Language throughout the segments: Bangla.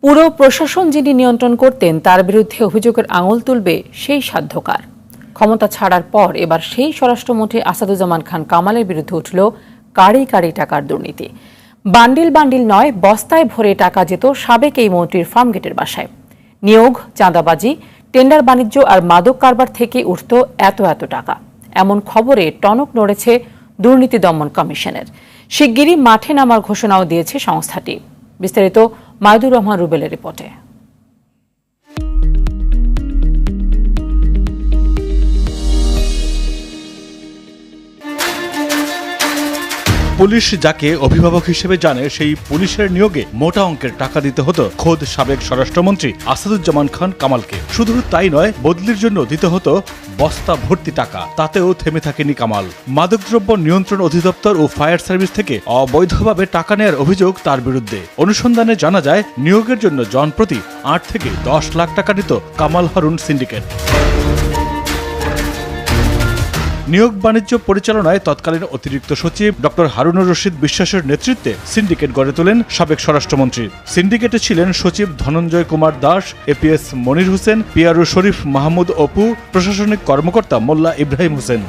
পুরো প্রশাসন যিনি নিয়ন্ত্রণ করতেন তার বিরুদ্ধে অভিযোগের আঙুল তুলবে সেই সাধ্যকার। ক্ষমতা ছাড়ার পর এবার সেই স্বরাষ্ট্রমন্ত্রী আসাদুজ্জামান খান কামালের বিরুদ্ধে উঠল কারি কারি টাকার দুর্নীতি। বান্ডিল বান্ডিল নয়, বস্তায় ভরে টাকা যেত সাবেক এই মন্ত্রীর ফার্মগেটের বাসায়। নিয়োগ, চাঁদাবাজি, টেন্ডার বাণিজ্য আর মাদক কারবার থেকে উঠত এত এত টাকা। এমন খবরে টনক নড়েছে দুর্নীতি দমন কমিশনের। শিগগিরই মাঠে নামার ঘোষণাও দিয়েছে সংস্থাটি। বিস্তারিত মাইদুর রহমান রুবেলের রিপোর্টে। পুলিশ যাকে অভিভাবক হিসেবে জানে, সেই পুলিশের নিয়োগে মোটা অঙ্কের টাকা দিতে হতো খোদ সাবেক স্বরাষ্ট্রমন্ত্রী আসাদুজ্জামান খান কামালকে। শুধু তাই নয়, বদলির জন্য দিতে হতো বস্তা ভর্তি টাকা। তাতেও থেমে থাকেনি কামাল। মাদকদ্রব্য নিয়ন্ত্রণ অধিদপ্তর ও ফায়ার সার্ভিস থেকে অবৈধভাবে টাকা নেওয়ার অভিযোগ তার বিরুদ্ধে। অনুসন্ধানে জানা যায়, নিয়োগের জন্য জনপ্রতি ৮ থেকে ১০ লাখ টাকা দিত কামাল হারুন সিন্ডিকেট। নিয়োগ বাণিজ্য পরিচালনায় তৎকালীন অতিরিক্ত সচিব ডক্টর হারুনুর রশিদ বিশ্বাসের নেতৃত্বে সিন্ডিকেট গড়ে তোলেন সাবেক স্বরাষ্ট্রমন্ত্রী। সিন্ডিকেটে ছিলেন সচিব ধনঞ্জয় কুমার দাস, এপিএস মনির হোসেন, পিয়ারু শরীফ মাহমুদ অপু, প্রশাসনিক কর্মকর্তা মোল্লা ইব্রাহিম হোসেন।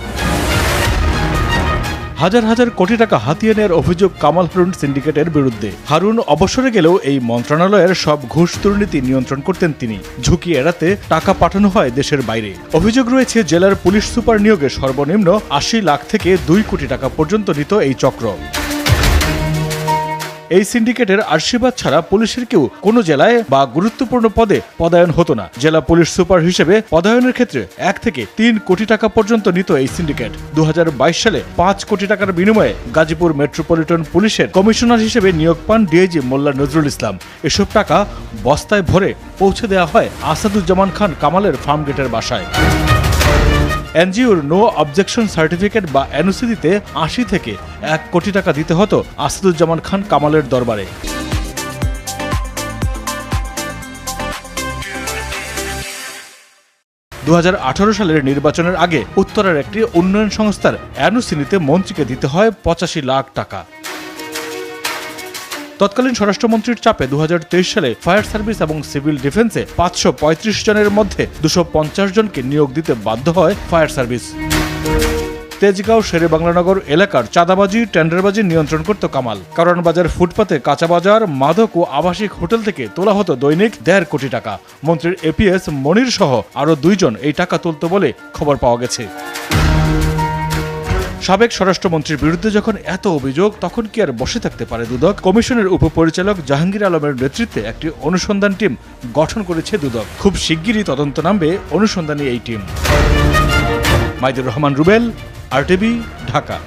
হাজার হাজার কোটি টাকা হাতিয়ে নেওয়ার অভিযোগ কামাল হারুন সিন্ডিকেটের বিরুদ্ধে। হারুন অবসরে গেলেও এই মন্ত্রণালয়ের সব ঘুষ দুর্নীতি নিয়ন্ত্রণ করতেন তিনি। ঝুঁকি এড়াতে টাকা পাঠানো হয় দেশের বাইরে। অভিযোগ রয়েছে, জেলার পুলিশ সুপার নিয়োগে সর্বনিম্ন ৮০ লাখ থেকে ২ কোটি টাকা পর্যন্ত নিত এই চক্র। এই সিন্ডিকেটের আশীর্বাদ ছাড়া পুলিশের কেউ কোনো জেলায় বা গুরুত্বপূর্ণ পদে পদায়ন হতো না। জেলা পুলিশ সুপার হিসেবে পদায়নের ক্ষেত্রে ১ থেকে ৩ কোটি টাকা পর্যন্ত নিত এই সিন্ডিকেট। ২০২২ সালে ৫ কোটি টাকার বিনিময়ে গাজীপুর মেট্রোপলিটন পুলিশের কমিশনার হিসেবে নিয়োগ পান ডিআইজি মোল্লা নজরুল ইসলাম। এসব টাকা বস্তায় ভরে পৌঁছে দেওয়া হয় আসাদুজ্জামান খান কামালের ফার্মগেটের বাসায়। এনজিওর নো অবজেকশন সার্টিফিকেট বা এনওসি দিতে ৮০ থেকে ১ কোটি টাকা দিতে হতো আসাদুজ্জামান খান কামালের দরবারে। সালের নির্বাচনের আগে উত্তরের একটি উন্নয়ন সংস্থার এনওসি নিতে মন্ত্রীকে দিতে হয় ৮৫ লাখ টাকা। তৎকালীন স্বরাষ্ট্রমন্ত্রীর চাপে ২০২৩ সালে ফায়ার সার্ভিস এবং সিভিল ডিফেন্সে ৫৩৫ জনের মধ্যে ২৫০ জনকে নিয়োগ দিতে বাধ্য হয় ফায়ার সার্ভিস। তেজগাঁও শেরেবাংলানগর এলাকার চাঁদাবাজি, টেন্ডারবাজি নিয়ন্ত্রণ করত কামাল। কারণ বাজার ফুটপাতে কাঁচা বাজার, মাদক ও আবাসিক হোটেল থেকে তোলা হতো দৈনিক ১.৫ কোটি টাকা। মন্ত্রীর এপিএস মনির সহ আরও ২ জন এই টাকা তুলত বলে খবর পাওয়া গেছে। সাবেক স্বরাষ্ট্রমন্ত্রীর বিরুদ্ধে যখন এত অভিযোগ, তখন কি আর বসে থাকতে পারে দুদক? কমিশনের উপপরিচালক জাহাঙ্গীর আলমের নেতৃত্বে একটি অনুসন্ধান টিম গঠন করেছে দুদক। খুব শিগগিরই তদন্ত নামবে অনুসন্ধানী এই টিম। মাইদুর রহমান রুবেল, আরটিভি, ঢাকা।